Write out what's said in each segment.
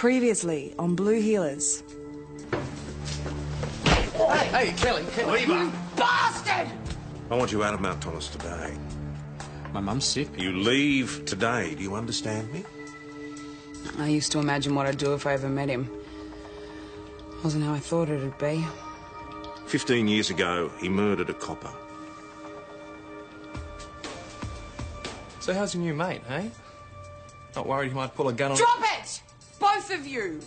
Previously on Blue Healers. Hey, Kelly, leave her. Bastard! I want you out of Mount Thomas today. My mum's sick. You leave today, do you understand me? I used to imagine what I'd do if I ever met him. Wasn't how I thought it'd be. 15 years ago, he murdered a copper. So how's your new mate, hey? Not worried he might pull a gun on... Drop it! Both of you!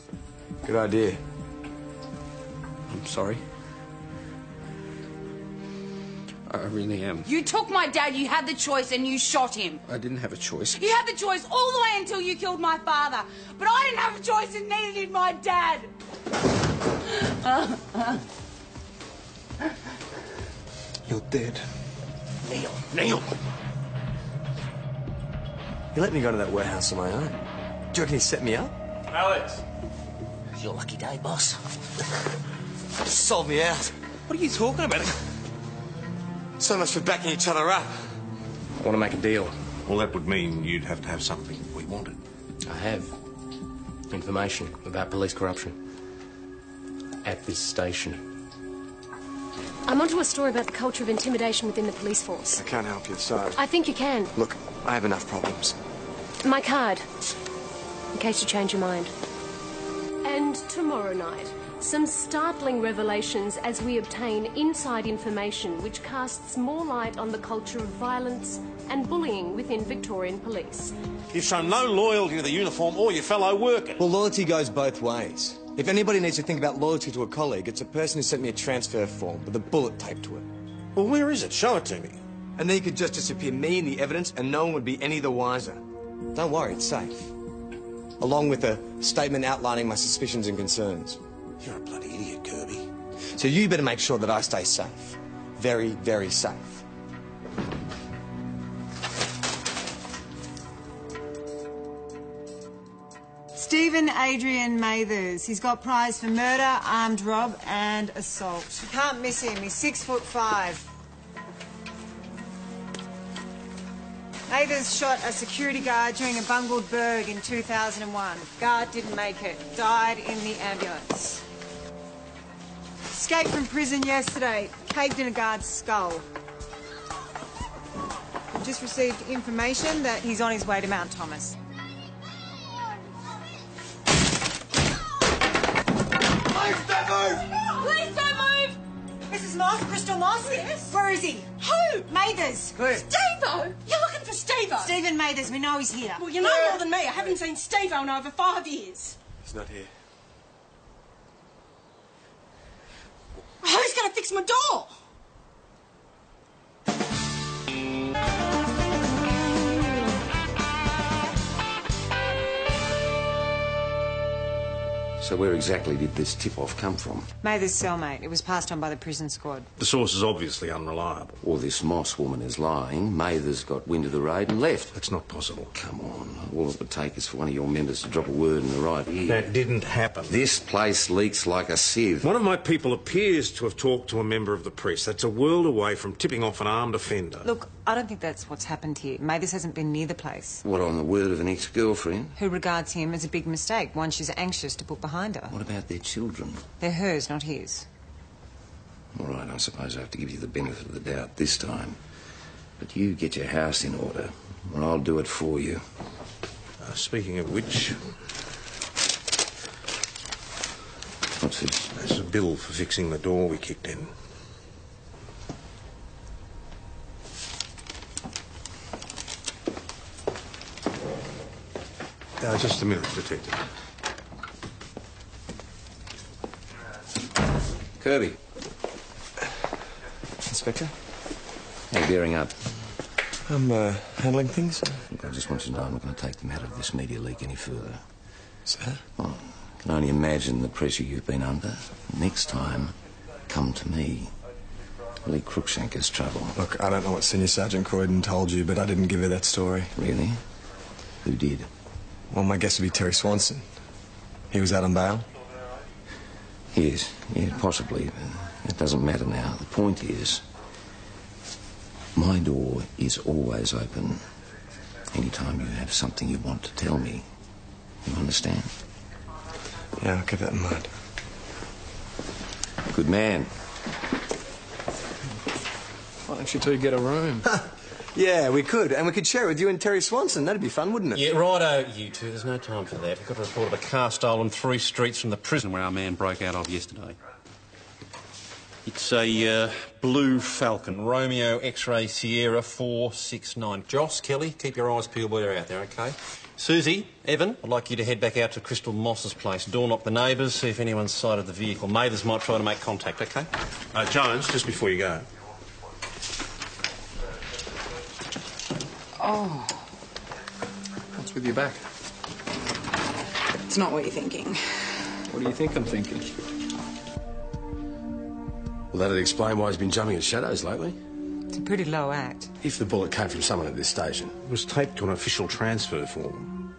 Good idea. I'm sorry. I really am. You took my dad, you had the choice, and you shot him. I didn't have a choice. You had the choice all the way until you killed my father. But I didn't have a choice, and neither did my dad. You're dead. Neil! He let me go to that warehouse on my own. Do you reckon he set me up? Alex! It's your lucky day, boss. Sold me out. What are you talking about? So much for backing each other up. I want to make a deal. Well, that would mean you'd have to have something we wanted. I have information about police corruption at this station. I'm onto a story about the culture of intimidation within the police force. I can't help you, so... I think you can. Look, I have enough problems. My card, in case you change your mind. And tomorrow night, some startling revelations as we obtain inside information which casts more light on the culture of violence and bullying within Victorian police. You've shown no loyalty to the uniform or your fellow workers. Well, loyalty goes both ways. If anybody needs to think about loyalty to a colleague, it's a person who sent me a transfer form with a bullet taped to it. Well, where is it? Show it to me. And then you could just disappear me in the evidence and no one would be any the wiser. Don't worry, it's safe. Along with a statement outlining my suspicions and concerns. You're a bloody idiot, Kirby. So you better make sure that I stay safe. Very, very safe. Stephen Adrian Mathers. He's got prize for murder, armed rob and assault. You can't miss him. He's 6'5". Mathers shot a security guard during a bungled burg in 2001. Guard didn't make it. Died in the ambulance. Escaped from prison yesterday. Caved in a guard's skull. We've just received information that he's on his way to Mount Thomas. Please don't move! Mrs. Moss, Crystal Moss? Yes? Where is he? Who? Mathers. Clear. Steve-O! You're looking for Steve-O! Stephen Mathers, we know he's here. Well, you know more than me. I haven't seen Steve-O in over 5 years. He's not here. Who's going to fix my door? So where exactly did this tip-off come from? Mathers' cellmate. It was passed on by the prison squad. The source is obviously unreliable. Or this Moss woman is lying. Mathers got wind of the raid and left. That's not possible. Come on. All it would take is for one of your members to drop a word in the right ear. That didn't happen. This place leaks like a sieve. One of my people appears to have talked to a member of the press. That's a world away from tipping off an armed offender. Look, I don't think that's what's happened here. Mathers hasn't been near the place. What, on the word of an ex-girlfriend? Who regards him as a big mistake, one she's anxious to put behind her. What about their children? They're hers, not his. All right, I suppose I have to give you the benefit of the doubt this time. But you get your house in order, or I'll do it for you. Speaking of which... What's this? There's a bill for fixing the door we kicked in. Just a minute, Detective. Kirby. Inspector? How you bearing up? I'm, handling things. Look, I just want you to know I'm not going to take the matter of this media leak any further. Sir? Well, I can only imagine the pressure you've been under. Next time, come to me. Lee Cruikshanker's trouble. Look, I don't know what Senior Sergeant Croydon told you, but I didn't give her that story. Really? Who did? Well, my guess would be Terry Swanson. He was out on bail. Yes, yeah, possibly. It doesn't matter now. The point is, my door is always open. Anytime you have something you want to tell me. You understand? Yeah, I'll keep that in mind. Good man. Why don't you two get a room? Yeah, we could. And we could share it with you and Terry Swanson. That'd be fun, wouldn't it? Yeah, righto, you two. There's no time for that. We've got a report of a car stolen 3 streets from the prison where our man broke out of yesterday. It's a blue Falcon, Romeo X-Ray Sierra 469. Joss, Kelly, keep your eyes peeled while you're out there, OK? Susie, Evan, I'd like you to head back out to Crystal Moss's place. Door knock the neighbours, see if anyone's sighted the vehicle. Mathers might try to make contact, OK? Jones, just before you go. Oh, What's with your back? it's not what you're thinking. What do you think I'm thinking? Well, that'd explain why he's been jumping at shadows lately. It's a pretty low act. If the bullet came from someone at this station. It was taped to an official transfer form.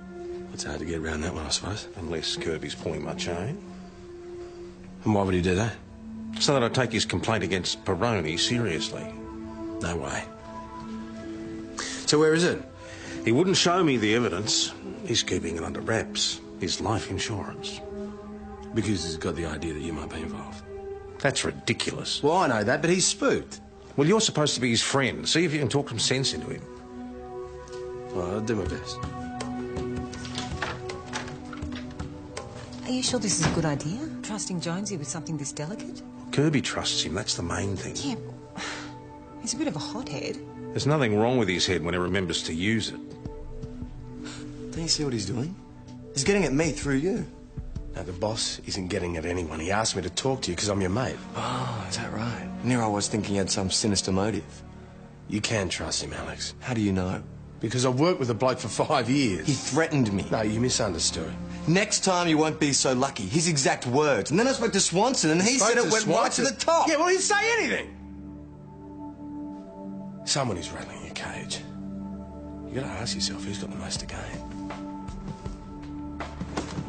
It's hard to get around that one, I suppose. Unless Kirby's pulling my chain. And why would he do that? So that I take his complaint against Peroni seriously. No way. So where is it? He wouldn't show me the evidence. He's keeping it under wraps. His life insurance. Because he's got the idea that you might be involved. That's ridiculous. Well, I know that, but he's spooked. Well, you're supposed to be his friend. See if you can talk some sense into him. Well, I'll do my best. Are you sure this is a good idea? Trusting Jonesy with something this delicate? Kirby trusts him. That's the main thing. Yeah, he's a bit of a hothead. There's nothing wrong with his head when he remembers to use it. Don't you see what he's doing? He's getting at me through you. Now, the boss isn't getting at anyone. He asked me to talk to you because I'm your mate. Oh, is that right? And here I was thinking he had some sinister motive. You can trust him, Alex. How do you know? Because I've worked with the bloke for 5 years. He threatened me. No, you misunderstood. Next time you won't be so lucky. His exact words. And then I spoke to Swanson and he said it went right to the top. Yeah, well, he'd say anything. Someone is rattling your cage. You gotta ask yourself who's got the most to gain.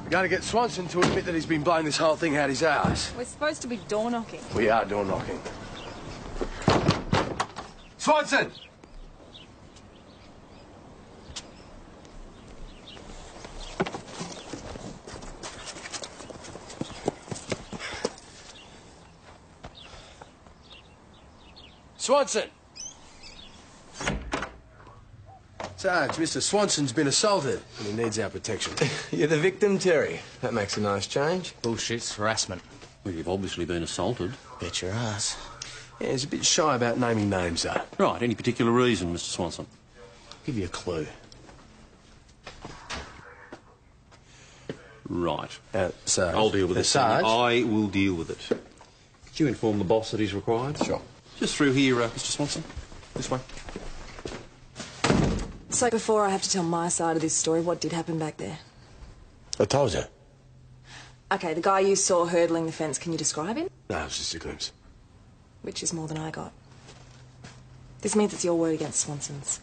You gotta get Swanson to admit that he's been blowing this whole thing out his ass. We're supposed to be door knocking. We are door knocking. Swanson! Swanson! Sarge, Mr. Swanson's been assaulted and he needs our protection. You're the victim, Terry. That makes a nice change. Bullshit's harassment. Well, you've obviously been assaulted. Bet your ass. Yeah, he's a bit shy about naming names, though. Right, any particular reason, Mr. Swanson? I'll give you a clue. Right. Sarge. I'll deal with it. Sarge? I will deal with it. Could you inform the boss that he's required? Sure. Just through here, Mr. Swanson. This way. So before I have to tell my side of this story, what did happen back there? I told you. Okay, the guy you saw hurdling the fence, can you describe him? No, it was just a glimpse. Which is more than I got. This means it's your word against Swanson's.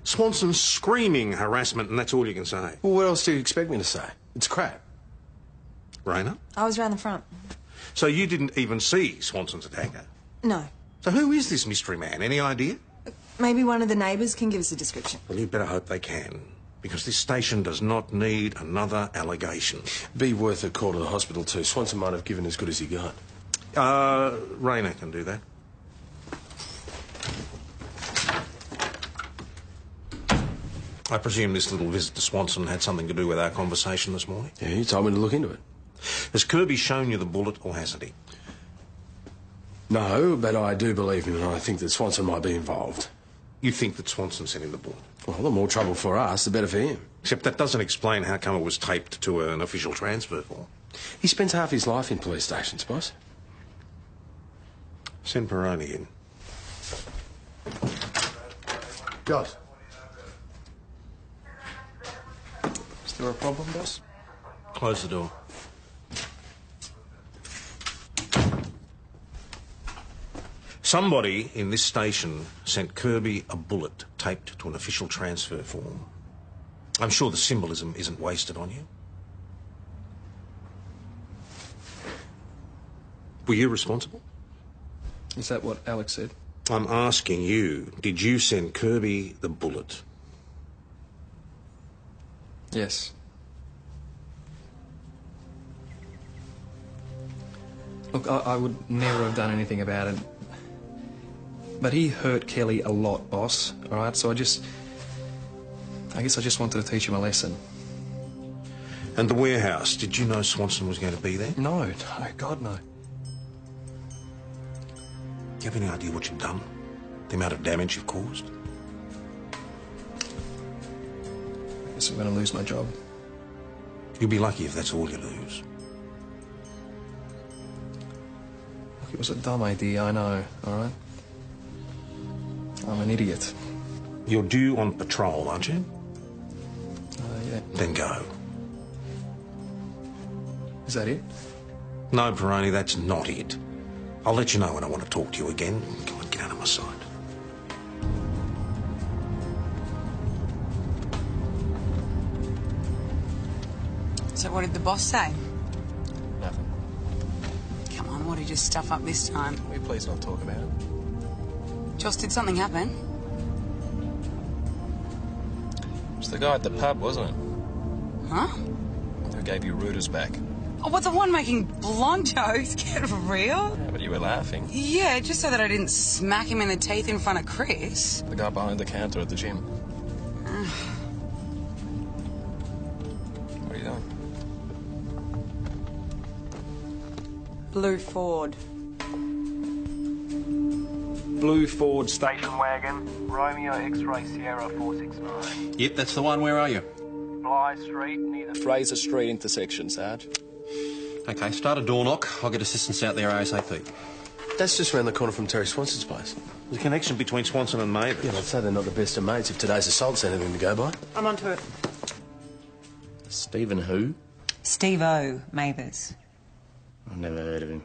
Swanson's screaming harassment, and that's all you can say. Well, what else do you expect me to say? It's crap. Rayner? I was round the front. So you didn't even see Swanson's attacker? No. So who is this mystery man? Any idea? Maybe one of the neighbours can give us a description. Well, you'd better hope they can. Because this station does not need another allegation. Be worth a call to the hospital too. Swanson might have given as good as he got. Rayner can do that. I presume this little visit to Swanson had something to do with our conversation this morning? Yeah, he told me to look into it. Has Kirby shown you the bullet, or hasn't he? No, but I do believe him, and I think that Swanson might be involved. You think that Swanson sent him the bullet? Well, the more trouble for us, the better for him. Except that doesn't explain how come it was taped to an official transfer form. He spends half his life in police stations, boss. Send Peroni in. Joss. Is there a problem, boss? Close the door. Somebody in this station sent Kirby a bullet taped to an official transfer form. I'm sure the symbolism isn't wasted on you. Were you responsible? Is that what Alex said? I'm asking you, did you send Kirby the bullet? Yes. Look, I would never have done anything about it. But he hurt Kelly a lot, boss, all right? So I guess I just wanted to teach him a lesson. And the warehouse, did you know Swanson was going to be there? No, God, no. Do you have any idea what you've done? The amount of damage you've caused? I guess I'm going to lose my job. You'll be lucky if that's all you lose. Look, it was a dumb idea, I know, all right? I'm an idiot. You're due on patrol, aren't you? Yeah. Then go. Is that it? No, Peroni, that's not it. I'll let you know when I want to talk to you again. Come on, get out of my sight. So what did the boss say? Nothing. Come on, what did you stuff up this time? Will you please not talk about it? Joss, did something happen? It was the guy at the pub, wasn't it? Huh? Who gave you Reuters back? Oh, what's the one making blonde jokes? Get real? Yeah, but you were laughing. Yeah, just so that I didn't smack him in the teeth in front of Chris. The guy behind the counter at the gym. What are you doing? Blue Ford. Blue Ford station wagon, Romeo X-ray Sierra 469. Yep, that's the one. Where are you? Bly Street, near the Fraser Street intersection, Sarge. Okay, start a door knock. I'll get assistance out there ASAP. That's just round the corner from Terry Swanson's place. The connection between Swanson and Mavis. Yeah, I'd say they're not the best of mates if today's assault's anything to go by. I'm onto it. Stephen who? Steve-O Mathers. I've never heard of him.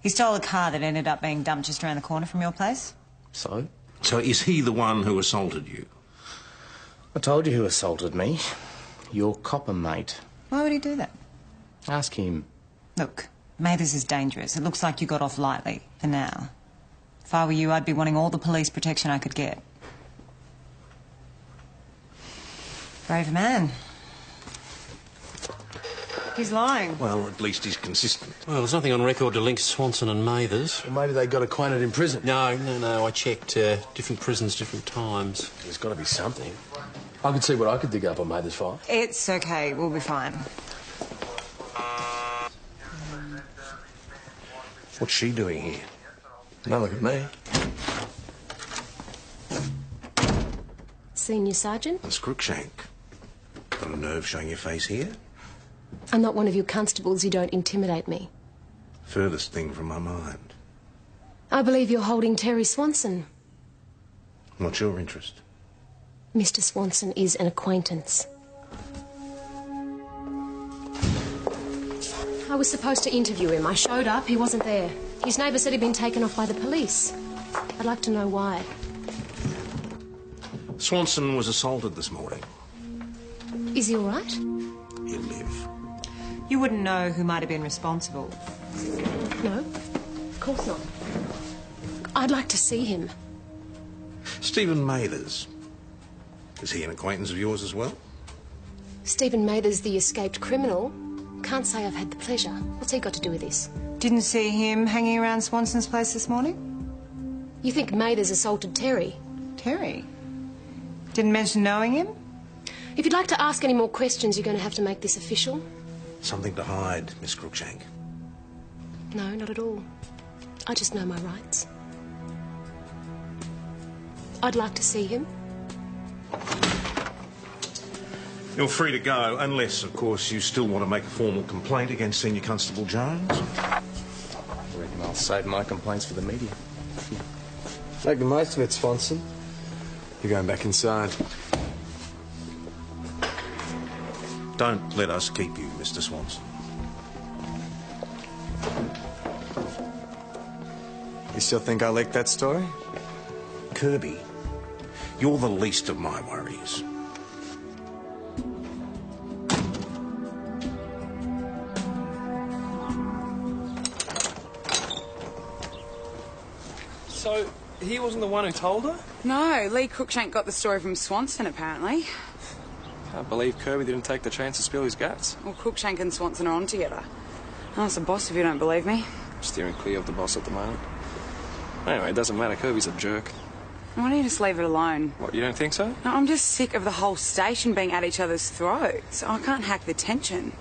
He stole a car that ended up being dumped just around the corner from your place. So? So is he the one who assaulted you? I told you who assaulted me. Your copper mate. Why would he do that? Ask him. Look, Mathers is dangerous. It looks like you got off lightly, for now. If I were you, I'd be wanting all the police protection I could get. Brave man. He's lying. Well, at least he's consistent. Well, there's nothing on record to link Swanson and Mathers. Well, maybe they got acquainted in prison. No, I checked. Different prisons, different times. There's got to be something. I could see what I could dig up on Mathers' file. It's okay. We'll be fine. What's she doing here? Now look at me. Senior Sergeant? Miss Crookshank. Got a nerve showing your face here? I'm not one of your constables. You don't intimidate me. Furthest thing from my mind. I believe you're holding Terry Swanson. What's your interest? Mr. Swanson is an acquaintance. I was supposed to interview him. I showed up, he wasn't there. His neighbour said he'd been taken off by the police. I'd like to know why. Swanson was assaulted this morning. Is he all right? He'll live. You wouldn't know who might have been responsible. No, of course not. I'd like to see him. Stephen Mathers. Is he an acquaintance of yours as well? Stephen Mathers, the escaped criminal. Can't say I've had the pleasure. What's he got to do with this? Didn't see him hanging around Swanson's place this morning? You think Mathers assaulted Terry? Terry? Didn't mention knowing him? If you'd like to ask any more questions, you're going to have to make this official. Something to hide, Miss Crookshank. No, not at all. I just know my rights. I'd like to see him. You're free to go, unless, of course, you still want to make a formal complaint against Senior Constable Jones. I reckon I'll save my complaints for the media. Make the most of it, Swanson. You're going back inside. Don't let us keep you, Mr. Swanson. You still think I leaked that story? Kirby, you're the least of my worries. So, he wasn't the one who told her? No, Lee Crookshank got the story from Swanson, apparently. Can't believe Kirby didn't take the chance to spill his guts. Well, Crookshank and Swanson are on together. Ask the boss if you don't believe me. steering clear of the boss at the moment. Anyway, it doesn't matter. Kirby's a jerk. Why don't you just leave it alone? What, you don't think so? No, I'm just sick of the whole station being at each other's throats. I can't hack the tension.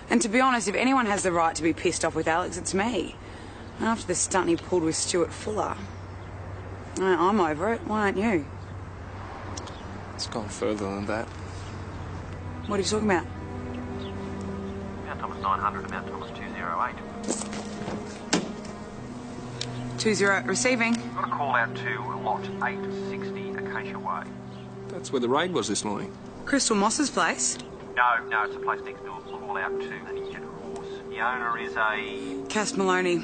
And to be honest, if anyone has the right to be pissed off with Alex, it's me. After the stunt he pulled with Stuart Fuller. I'm over it. Why aren't you? It's gone further than that. What are you talking about? Mount Thomas 900 and Mount Thomas 208. 20 receiving. Got a call out to lot 860 Acacia Way. That's where the raid was this morning. Crystal Moss's place? No, it's a place next door. Call out to an injured horse. The owner is a... Cass Maloney.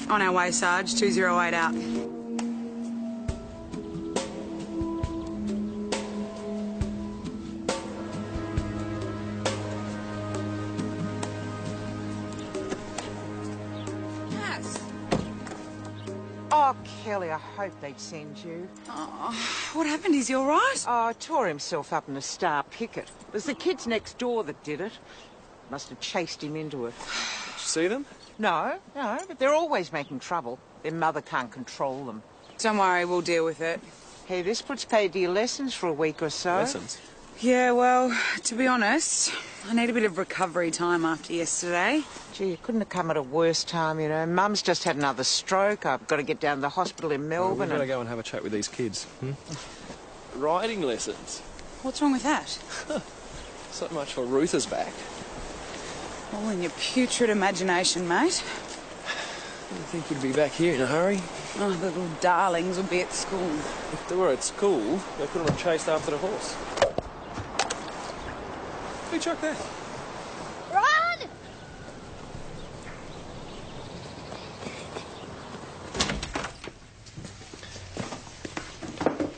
On our way, Sarge. 208 out. Oh, Kelly, I hope they'd send you. Oh, what happened? Is he all right? Oh, tore himself up in a star picket. It was the kids next door that did it. Must have chased him into it. Did you see them? No, but they're always making trouble. Their mother can't control them. Don't worry, we'll deal with it. Hey, this puts paid to your lessons for a week or so. Lessons? Yeah, well, to be honest, I need a bit of recovery time after yesterday. Gee, you couldn't have come at a worse time, you know. Mum's just had another stroke. I've got to get down to the hospital in Melbourne. We've got to go and have a chat with these kids. Riding lessons. What's wrong with that? So much for Ruther's back. All in your putrid imagination, mate. You think you'd be back here in a hurry? Oh, the little darlings will be at school. If they were at school, they couldn't have chased after the horse. Who chucked that? Run!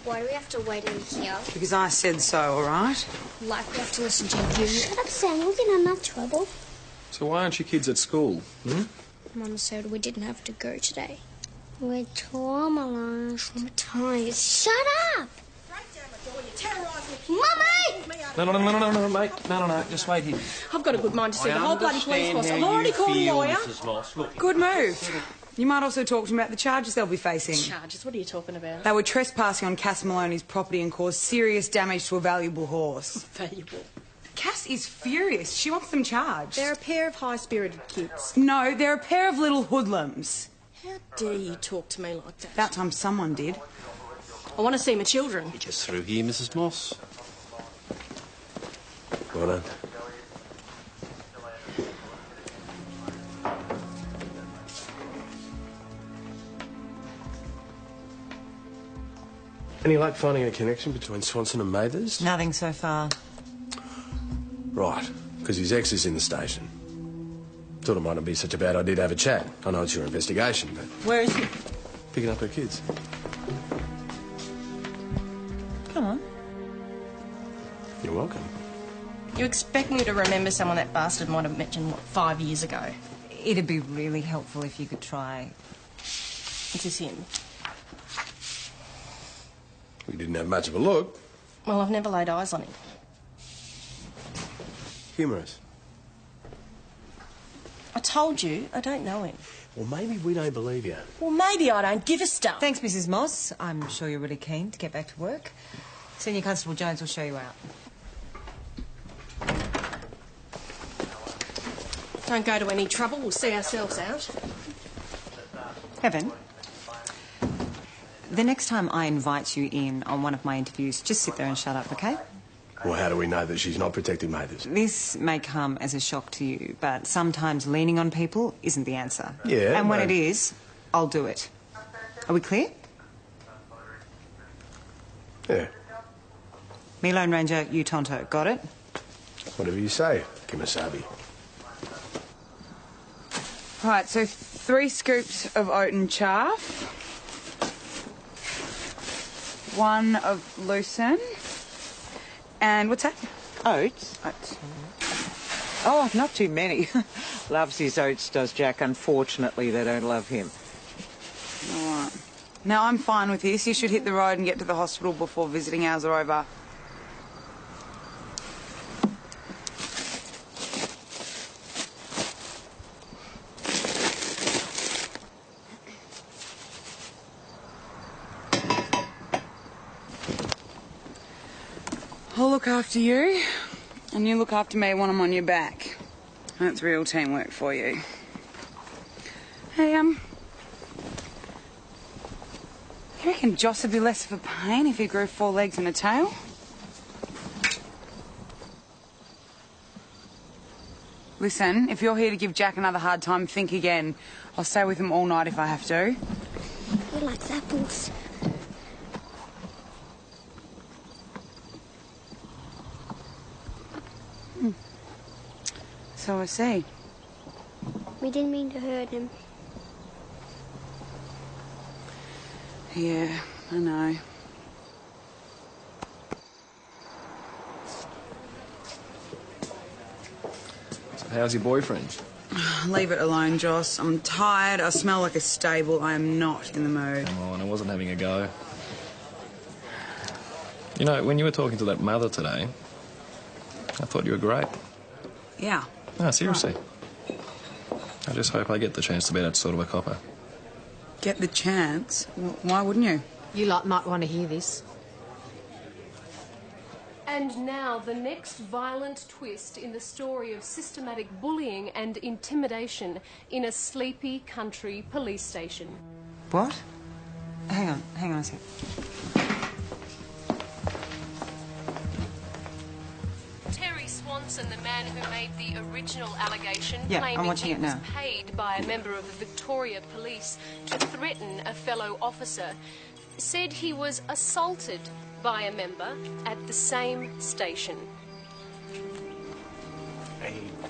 Why do we have to wait in here? Because I said so, all right? Like we have to listen to you. Shut up, Sam. We'll get in enough trouble. So why aren't you kids at school? Mum said we didn't have to go today. We're traumatized. Shut up! Mummy! No, mate. No. Just wait here. I've got a good mind to see the whole bloody police force. I've already called a lawyer. Good move. You might also talk to them about the charges they'll be facing. Charges? What are you talking about? They were trespassing on Cass Maloney's property and caused serious damage to a valuable horse. Valuable. Cass is furious. She wants them charged. They're a pair of high-spirited kids. No, they're a pair of little hoodlums. How dare you talk to me like that? About time someone did. I want to see my children. You're just through here, Mrs. Moss. Well done. Any luck finding a connection between Swanson and Mathers? Nothing so far. Right, because his ex is in the station. Thought it might not be such a bad idea to have a chat. I know it's your investigation, but... Where is he? Picking up her kids. Come on. You're welcome. You expect me to remember someone that bastard might have mentioned, 5 years ago? It'd be really helpful if you could try. Is this him? We didn't have much of a look. Well, I've never laid eyes on him. Humorous. I told you, I don't know him. Well, maybe we don't believe you. Well, maybe I don't give a stuff. Thanks, Mrs. Moss. I'm sure you're really keen to get back to work. Senior Constable Jones will show you out. Don't go to any trouble. We'll see ourselves out. Evan, the next time I invite you in on one of my interviews, just sit there and shut up, OK? Well, how do we know that she's not protecting Mathers? This may come as a shock to you, but sometimes leaning on people isn't the answer. Yeah, and when but- it is, I'll do it. Are we clear? Yeah. Me Lone Ranger, you Tonto. Got it? Whatever you say, Kimasabi. Right, so 3 scoops of oat and chaff. 1 of lucerne. And what's that? Oats? Oats. Oh, not too many. Loves his oats, does Jack. Unfortunately, they don't love him. All right. Now, I'm fine with this. You should hit the road and get to the hospital before visiting hours are over. look after you, and you look after me when I'm on your back. That's real teamwork for you. Hey, you reckon Joss would be less of a pain if he grew 4 legs and a tail? Listen, if you're here to give Jack another hard time, think again. I'll stay with him all night if I have to. He likes apples. So I see. We didn't mean to hurt him. Yeah, I know. So how's your boyfriend? Leave it alone, Joss. I'm tired. I smell like a stable. I am not in the mood. Come on, I wasn't having a go. You know, when you were talking to that mother today, I thought you were great. Yeah. No, seriously. I just hope I get the chance to be that sort of a copper. Get the chance? Why wouldn't you? You lot might want to hear this. And now the next violent twist in the story of systematic bullying and intimidation in a sleepy country police station. What? Hang on a sec. Terry Swanson, the man who made the original allegation, Yeah, I'm claiming watching he it was now. paid by a member of the Victoria Police to threaten a fellow officer, said he was assaulted by a member at the same station.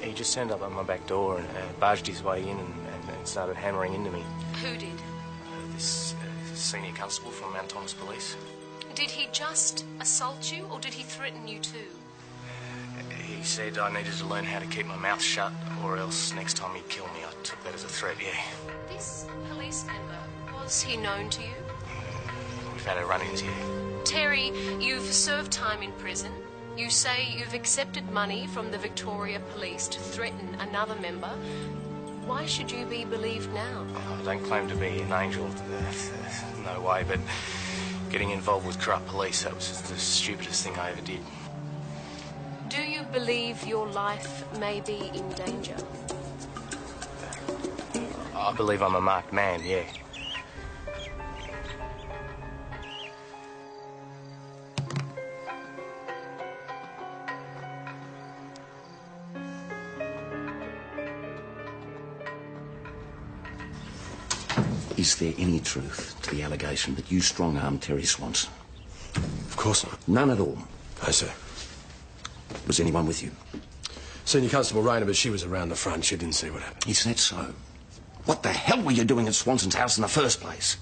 He just turned up at my back door and barged his way in and started hammering into me. Who did? This senior constable from Mount Thomas Police. Did he just assault you, or did he threaten you too? He said I needed to learn how to keep my mouth shut, or else next time he'd kill me. I took that as a threat, yeah. This police member, was he known to you? We've had a run-ins, yeah. Terry, you've served time in prison. You say you've accepted money from the Victoria Police to threaten another member. Why should you be believed now? I don't claim to be an angel, no way, but getting involved with corrupt police, that was the stupidest thing I ever did. Do you believe your life may be in danger? I believe I'm a marked man, yeah. Is there any truth to the allegation that you strong-armed Terry Swanson? Of course not. None at all? No, sir. Was anyone with you? Senior Constable Rayner, but she was around the front. She didn't see what happened. Is that so? What the hell were you doing at Swanson's house in the first place?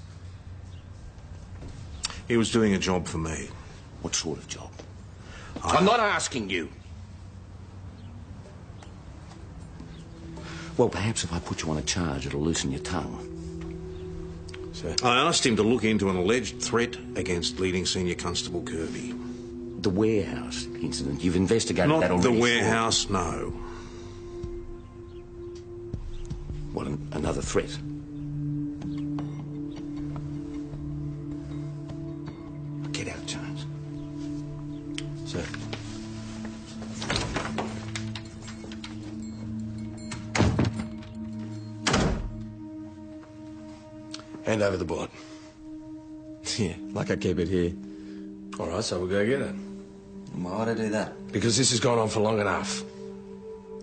He was doing a job for me. What sort of job? I'm not asking you. Well, perhaps if I put you on a charge, it'll loosen your tongue. Sir? I asked him to look into an alleged threat against leading Senior Constable Kirby. The warehouse incident. You've investigated that Not already? the warehouse, no. What, another threat? Get out, Jones. Sir. Hand over the bullet. Yeah, like I keep it here. All right, so we'll go get it. Why would I do that? Because this has gone on for long enough.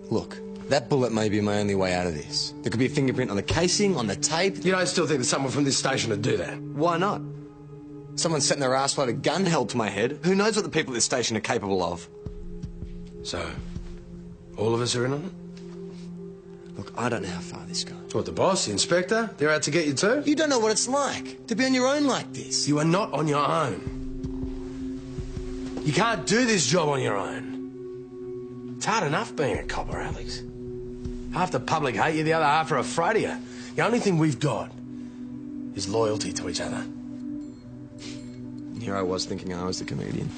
Look, that bullet may be my only way out of this. There could be a fingerprint on the casing, on the tape. You don't still think that someone from this station would do that? Why not? Someone setting their ass with a gun held to my head. Who knows what the people at this station are capable of? So, all of us are in on it? Look, I don't know how far this goes. What, the boss, the inspector? They're out to get you too? You don't know what it's like to be on your own like this. You are not on your own. You can't do this job on your own. It's hard enough being a copper, Alex. Half the public hate you, the other half are afraid of you. The only thing we've got is loyalty to each other. Here I was thinking I was the comedian.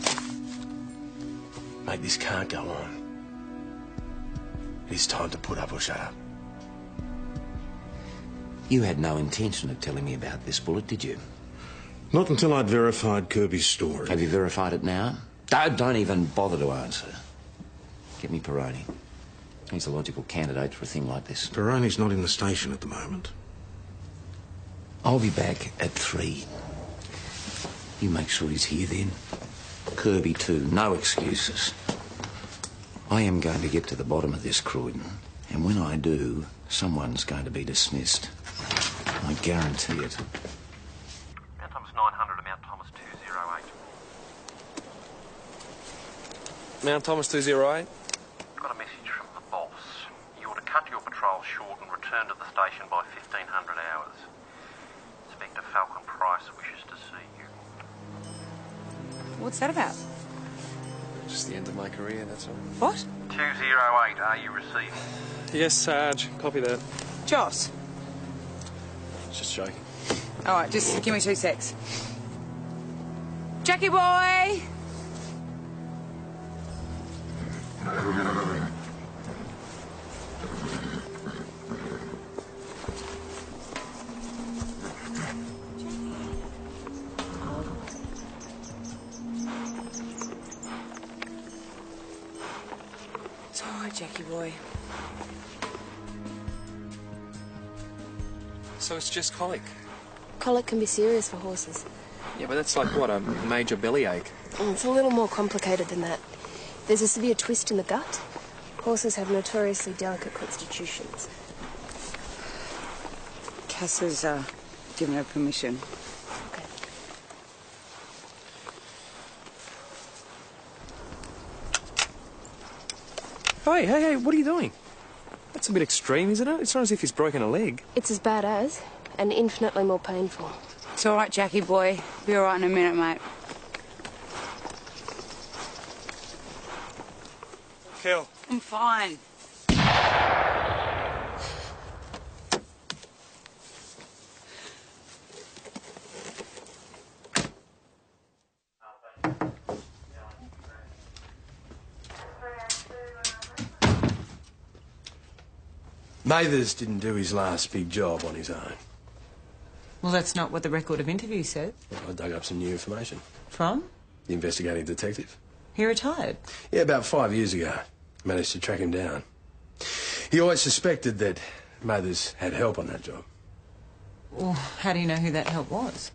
Mate, this can't go on. It is time to put up or shut up. You had no intention of telling me about this bullet, did you? Not until I'd verified Kirby's story. Have you verified it now? Don't even bother to answer. Get me Peroni. He's a logical candidate for a thing like this. Peroni's not in the station at the moment. I'll be back at 3. You make sure he's here then. Kirby too, no excuses. I am going to get to the bottom of this, Croydon. And when I do, someone's going to be dismissed. I guarantee it. Mount Thomas 900 to Mount Thomas 208. Mount Thomas 208. Got a message from the boss. You're to cut your patrol short and return to the station by 1500 hours. Inspector Falcon Price wishes to see you. What's that about? Just the end of my career, that's all. What? 208, are you receiving? Yes, Sarge. Copy that. Joss. Just joking. All right, just give me 2 secs. Jackie boy! It's all right, Jackie boy. So it's just colic? Colic can be serious for horses. Yeah, but that's like, what, a major bellyache? It's a little more complicated than that. There's a severe twist in the gut. Horses have notoriously delicate constitutions. Cass has given her permission. Hey, what are you doing? That's a bit extreme, isn't it? It's not as if he's broken a leg. It's as bad as, and infinitely more painful. It's all right, Jackie boy. Be all right in a minute, mate. Kel. I'm fine. Mathers didn't do his last big job on his own. Well, that's not what the record of interview said. Well, I dug up some new information. From? The investigating detective. He retired. Yeah, about 5 years ago. Managed to track him down. He always suspected that Mathers had help on that job. Well, how do you know who that help was?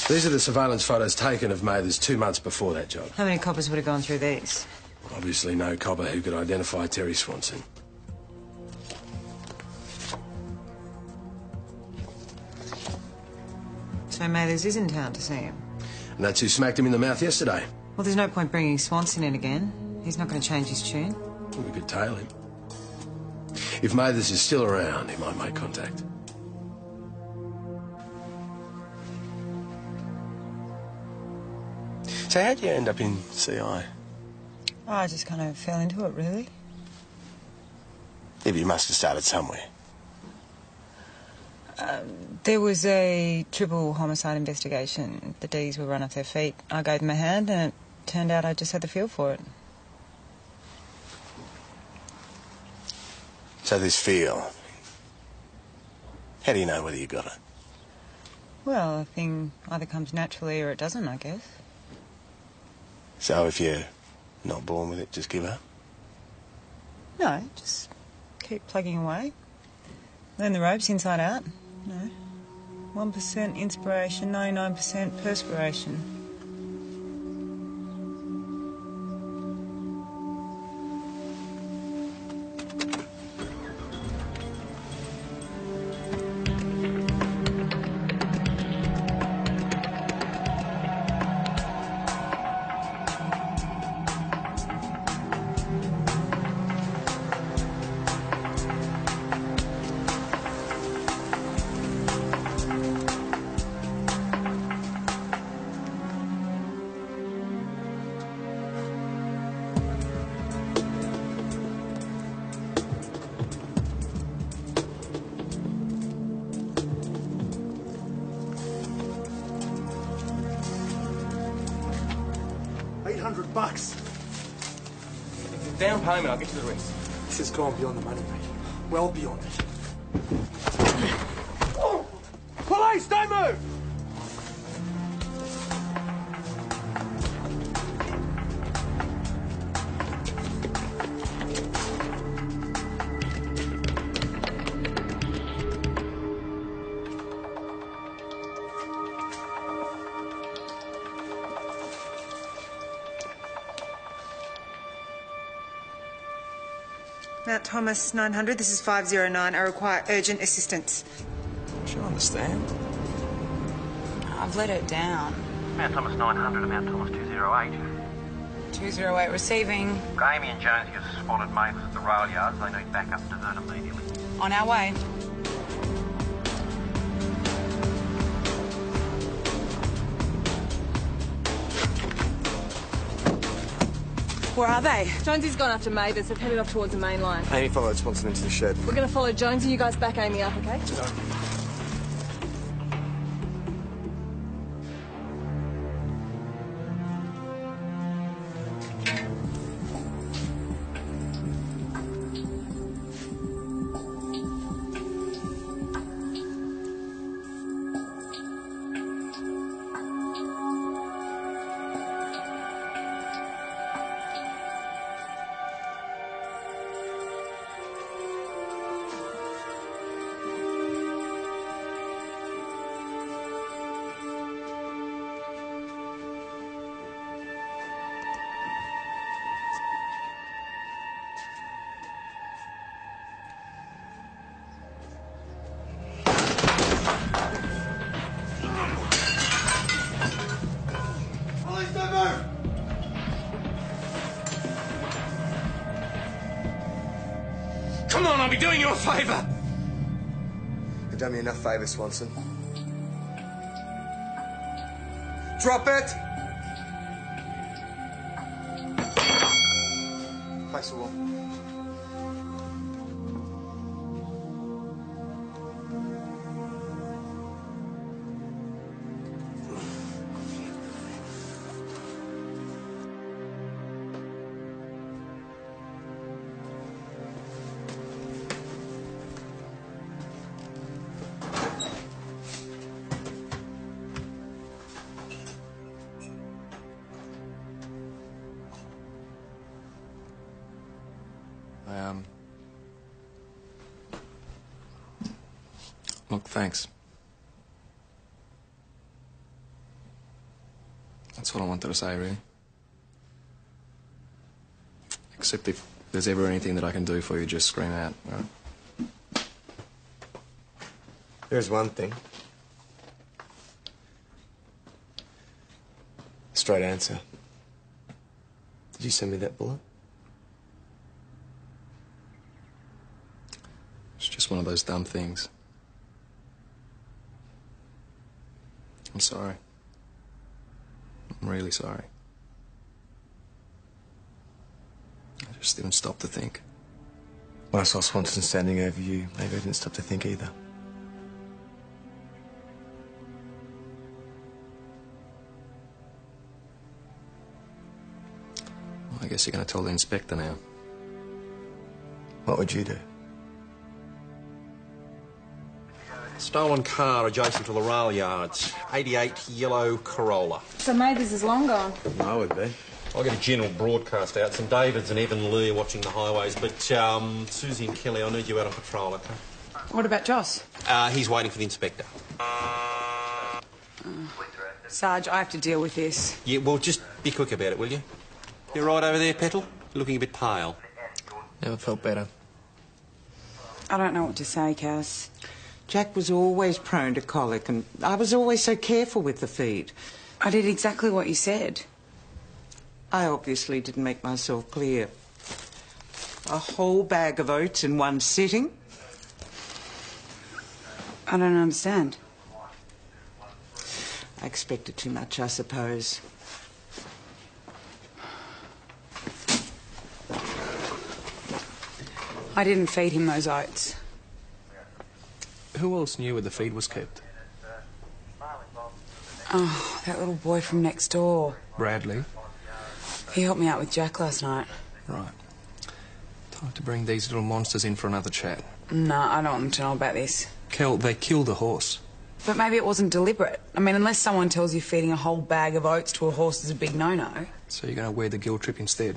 These are the surveillance photos taken of Mathers 2 months before that job. How many coppers would have gone through these? Obviously no copper who could identify Terry Swanson. So Mathers is in town to see him. And that's who smacked him in the mouth yesterday. Well, there's no point bringing Swanson in again. He's not going to change his tune. We could tail him. If Mathers is still around, he might make contact. So how'd you end up in CI? Oh, I just kind of fell into it, really. Yeah, but you must have started somewhere. There was a triple homicide investigation. The Ds were run off their feet. I gave them a hand, and it turned out I just had the feel for it. So this feel, how do you know whether you got it? Well, a thing either comes naturally or it doesn't, I guess. So if you're not born with it, just give up? No, just keep plugging away. Learn the ropes inside out. No. 1% inspiration, 99% perspiration. $800. Down payment, I'll get you the rest. This has gone beyond the money, mate. Well beyond it. Police, don't move! Mount Thomas 900, this is 509. I require urgent assistance. She'll understand. I've let it down. Mount Thomas 900 and Mount Thomas 208. 208 receiving. Amy and Jonesy have spotted Mathers at the rail yards. They need backup. Divert immediately. On our way. Where are they? Jonesy's gone after Mathers. They've headed off towards the main line. Amy followed Swanson into the shed. We're going to follow Jonesy. You guys back Amy up, okay? Come on, I'll be doing you a favour. You've done me enough favours, Swanson. Drop it! Face the wall. Look, thanks. That's all I wanted to say, really. Except if there's ever anything that I can do for you, just scream out, all right? There's one thing. Straight answer. Did you send me that bullet? It's just one of those dumb things. I'm sorry. I'm really sorry. I just didn't stop to think. When I saw Swanson standing over you, maybe I didn't stop to think either. Well, I guess you're going to tell the inspector now. What would you do? Stolen car adjacent to the rail yards. 88 yellow Corolla. So Mathers is long gone. I would be. I'll get a general broadcast out. St David's and Evan Lee are watching the highways. But, Susie and Kelly, I need you out on patrol, OK? What about Joss? He's waiting for the inspector. Sarge, I have to deal with this. Yeah, well, just be quick about it, will you? You right over there, Petal? You're looking a bit pale. Never felt better. I don't know what to say, Cass. Jack was always prone to colic, and I was always so careful with the feed. I did exactly what you said. I obviously didn't make myself clear. A whole bag of oats in one sitting? I don't understand. I expected too much, I suppose. I didn't feed him those oats. Who else knew where the feed was kept? Oh, that little boy from next door. Bradley. He helped me out with Jack last night. Right. Time to bring these little monsters in for another chat. No, I don't want them to know about this. Kel, they killed a horse. But maybe it wasn't deliberate. I mean, unless someone tells you feeding a whole bag of oats to a horse is a big no-no. So you're going to wear the guilt trip instead?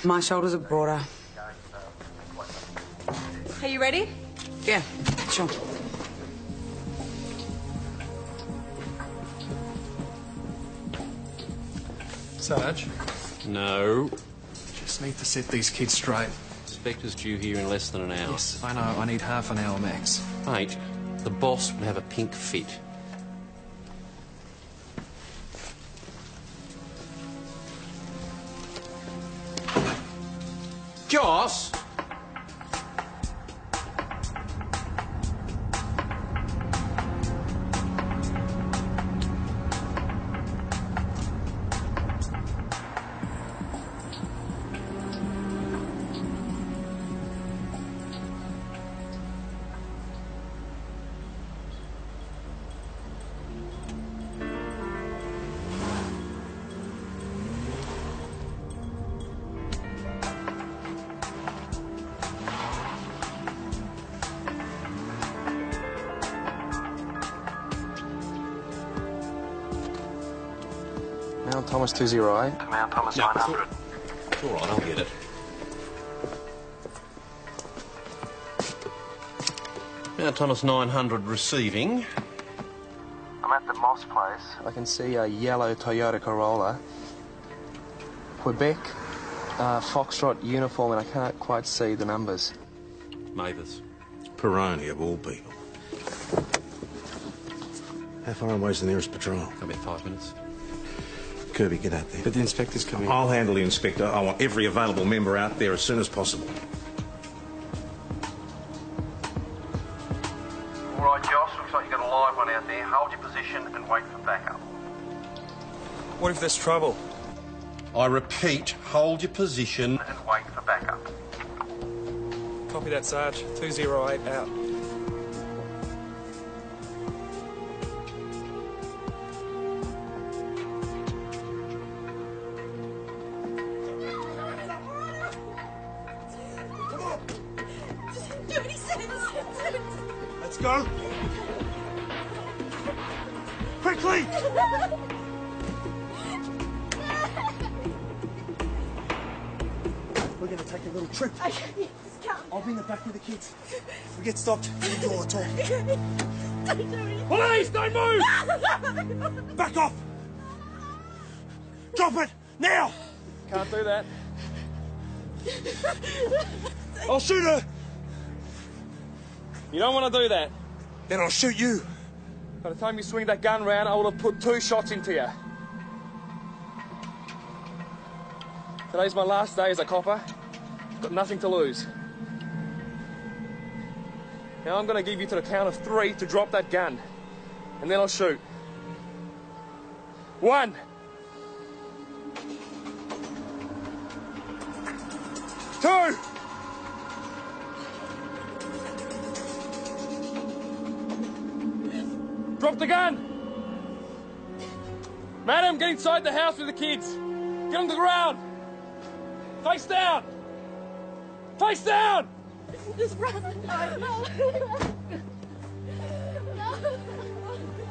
My shoulders are broader. Are you ready? Yeah, sure. Sarge? No. Just need to set these kids straight. inspector's due here in less than an hour. Yes, I know. I need half an hour max. Mate, the boss would have a pink fit. Joss! Mount Thomas 208. Mount Thomas 900. It's all right, I'll get it. Mount Thomas 900 receiving. I'm at the Moss place. I can see a yellow Toyota Corolla. Quebec, Foxtrot uniform, and I can't quite see the numbers. Mathers. Peroni, of all people. How far away is the nearest patrol? About 5 minutes. Kirby, get out there. But the inspector's coming. I'll handle the inspector. I want every available member out there as soon as possible. All right, Joss, looks like you've got a live one out there. Hold your position and wait for backup. What if there's trouble? I repeat, hold your position. And wait for backup. Copy that, Sarge. 208 out. Let's go. Quickly! We're going to take a little trip. I'll be in the back with the kids. If we get stopped, we do all the talk. Police, don't move! Back off! Drop it, now! Can't do that. I'll shoot her! You don't want to do that. Then I'll shoot you. By the time you swing that gun round, I will have put 2 shots into you. Today's my last day as a copper. Got nothing to lose. Now I'm going to give you to the count of 3 to drop that gun. And then I'll shoot. 1. 2. Drop the gun! Madam, get inside the house with the kids. Get on the ground. Face down. Face down! Just run. No.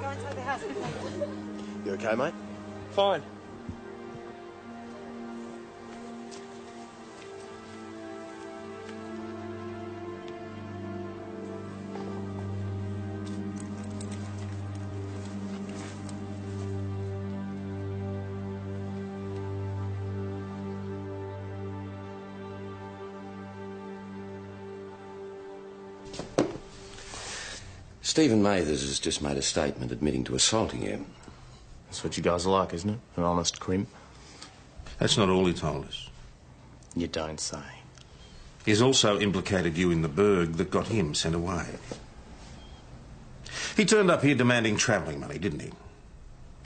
Go inside the house with me. You okay, mate? Fine. Stephen Mathers has just made a statement admitting to assaulting you. That's what you guys are like, isn't it? An honest crimp. That's not all he told us. You don't say. He's also implicated you in the burg that got him sent away. He turned up here demanding travelling money, didn't he?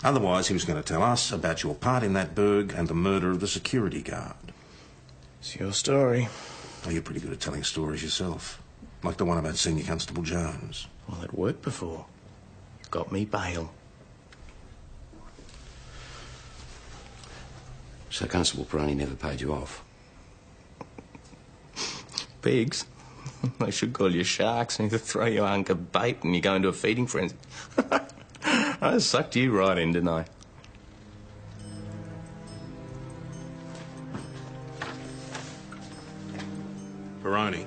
Otherwise, he was going to tell us about your part in that burg and the murder of the security guard. It's your story. Oh, you're pretty good at telling stories yourself. Like the one about Senior Constable Jones. Well, it worked before. Got me bail. So Constable Peroni never paid you off? Pigs? They should call you sharks and either throw you a hunk of bait and you go into a feeding frenzy. I sucked you right in, didn't I? Peroni.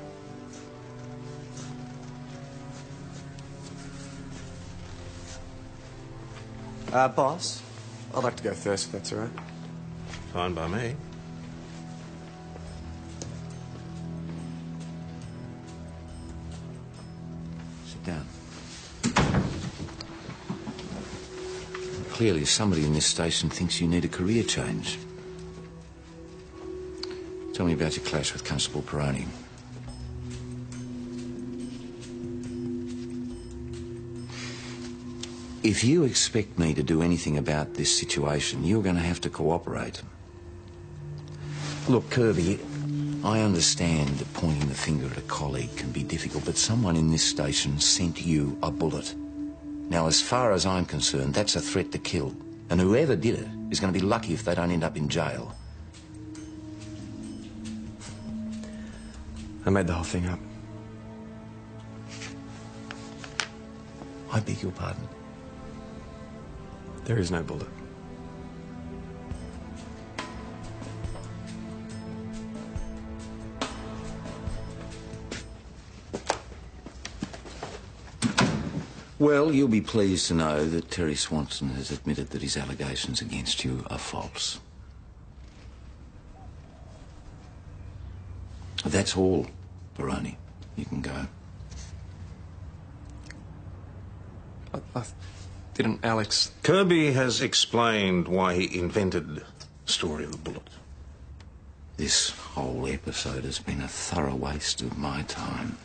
Boss, I'd like to go first, if that's all right. Fine by me. Sit down. Clearly, somebody in this station thinks you need a career change. Tell me about your clash with Constable Peroni. If you expect me to do anything about this situation, you're going to have to cooperate. Look, Kirby, I understand that pointing the finger at a colleague can be difficult, but someone in this station sent you a bullet. Now, as far as I'm concerned, that's a threat to kill. And whoever did it is going to be lucky if they don't end up in jail. I made the whole thing up. I beg your pardon? There is no bullet. Well, you'll be pleased to know that Terry Swanson has admitted that his allegations against you are false. That's all, Peroni. You can go. Didn't Alex... Kirby has explained why he invented the story of the bullet. This whole episode has been a thorough waste of my time.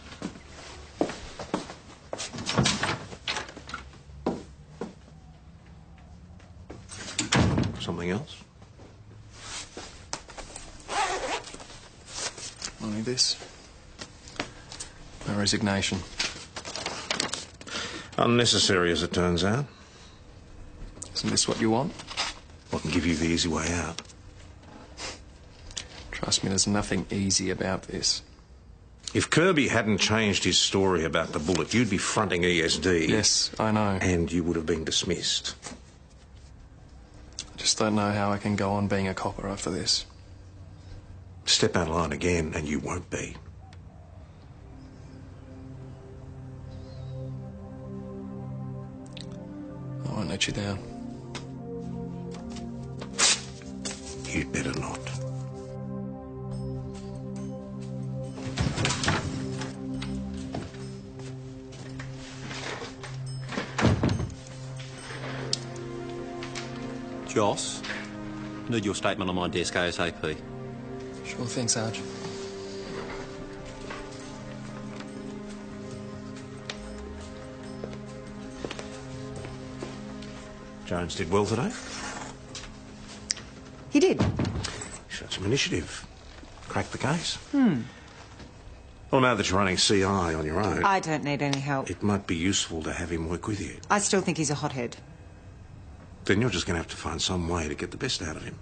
Something else? Only this. My resignation. Unnecessary, as it turns out. Isn't this what you want? I can give you the easy way out. Trust me, there's nothing easy about this. If Kirby hadn't changed his story about the bullet, you'd be fronting ESD. Yes, I know. And you would have been dismissed. I just don't know how I can go on being a copper after this. Step out of line again and you won't be. I won't let you down. You'd better not. Joss, need your statement on my desk ASAP. Sure thing, Sarge. Jones did well today. He did. Showed some initiative. Cracked the case. Well, now that you're running CI on your own... I don't need any help. It might be useful to have him work with you. I still think he's a hothead. Then you're just going to have to find some way to get the best out of him.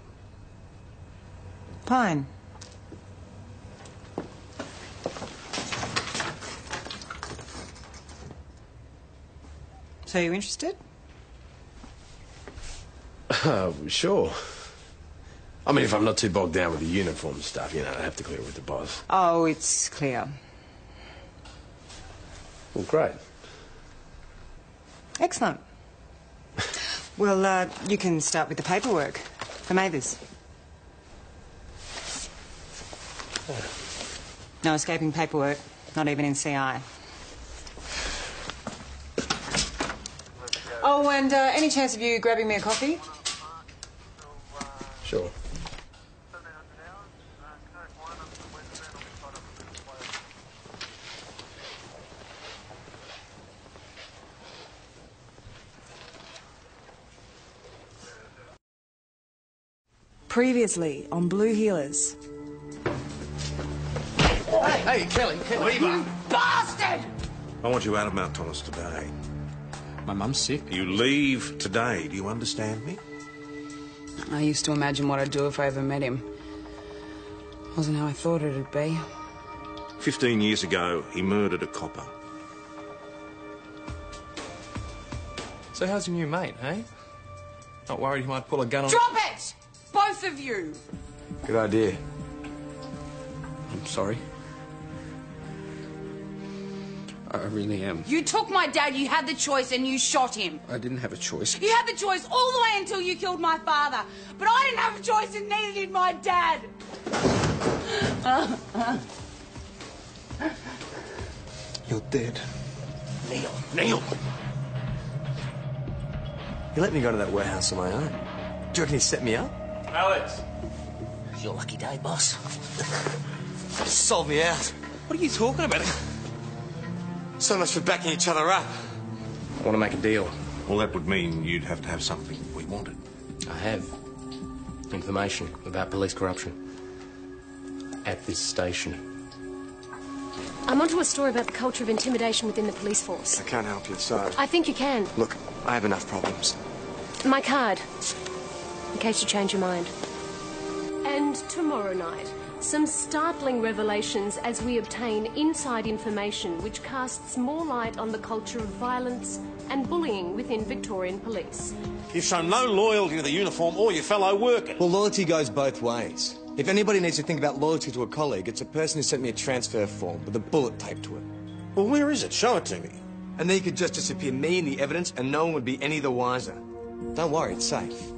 Fine. So you interested? Sure. I mean, if I'm not too bogged down with the uniform stuff, you know, I have to clear it with the boss. Oh, it's clear. Well, great. Excellent. Well, you can start with the paperwork for Mathers. No escaping paperwork, not even in CI. Oh, and any chance of you grabbing me a coffee? Sure. Previously on Blue Healers. Hey, Kelly, leave her. Bastard! I want you out of Mount Thomas today. My mum's sick. You leave today. Do you understand me? I used to imagine what I'd do if I ever met him. Wasn't how I thought it'd be. 15 years ago, he murdered a copper. So how's your new mate, eh? Not worried he might pull a gun on... Drop it! Both of you! Good idea. I'm sorry. I really am. You took my dad, you had the choice, and you shot him. I didn't have a choice. You had the choice all the way until you killed my father. But I didn't have a choice, and neither did my dad. You're dead. Neil! He let me go to that warehouse on my own. Do you reckon he set me up? Alex! It's your lucky day, boss. Sold me out. What are you talking about? So much for backing each other up. I want to make a deal. Well, that would mean you'd have to have something we wanted. I have information about police corruption at this station. I'm onto a story about the culture of intimidation within the police force. I can't help you, sorry. I think you can. Look, I have enough problems. My card, in case you change your mind. And tomorrow night, some startling revelations as we obtain inside information which casts more light on the culture of violence and bullying within Victorian police. You've shown no loyalty to the uniform or your fellow workers. Well, loyalty goes both ways. If anybody needs to think about loyalty to a colleague, it's a person who sent me a transfer form with a bullet taped to it. Well, where is it? Show it to me. And then you could just disappear me and the evidence and no one would be any the wiser. Don't worry, it's safe.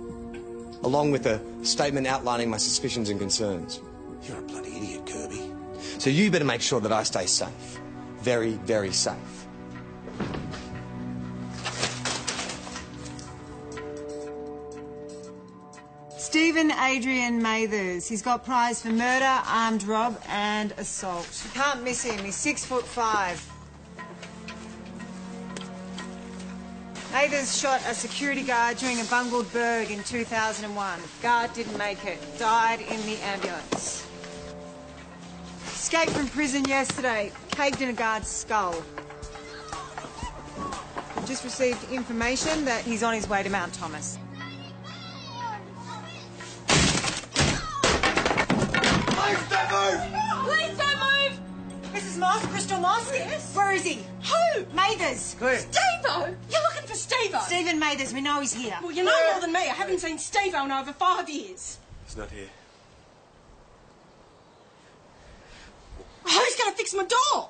Along with a statement outlining my suspicions and concerns. You're a bloody idiot, Kirby. So you better make sure that I stay safe. Very, very safe. Stephen Adrian Mathers. He's got prize for murder, armed rob and assault. You can't miss him. He's 6'5". Mathers shot a security guard during a bungled burg in 2001. Guard didn't make it. Died in the ambulance. Escaped from prison yesterday. Caved in a guard's skull. Just received information that he's on his way to Mount Thomas. Please don't move! Mrs. Moss, Crystal Moss? Yes? Where is he? Who? Mathers. Where? Steve-O! You're looking for Steve-O? Stephen Mathers, we know he's here. Well, you know more than me. I haven't seen Steve-O in over 5 years. He's not here. Who's going to fix my door?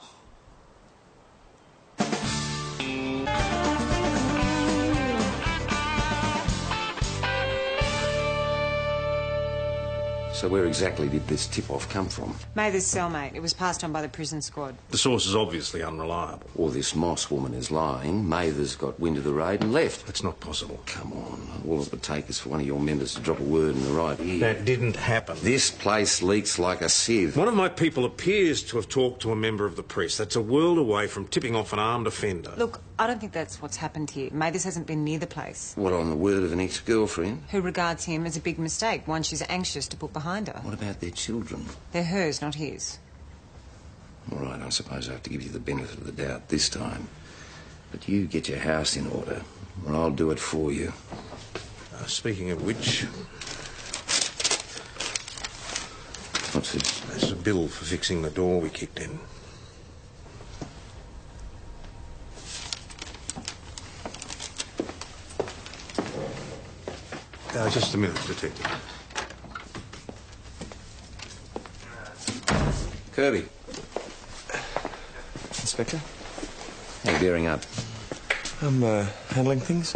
So where exactly did this tip-off come from? Mathers' cellmate. It was passed on by the prison squad. The source is obviously unreliable. Or this Moss woman is lying. Mathers got wind of the raid and left. That's not possible. Come on. All it would take is for one of your members to drop a word in the right ear. That didn't happen. This place leaks like a sieve. One of my people appears to have talked to a member of the press. That's a world away from tipping off an armed offender. Look, I don't think that's what's happened here. Mathers hasn't been near the place. What, on the word of an ex-girlfriend? Who regards him as a big mistake, one she's anxious to put behind her. What about their children? They're hers, not his. All right, I suppose I have to give you the benefit of the doubt this time. But you get your house in order, or I'll do it for you. Speaking of which... What's this? There's a bill for fixing the door we kicked in. Just a minute, Detective. Kirby. Inspector? How you bearing up? I'm handling things.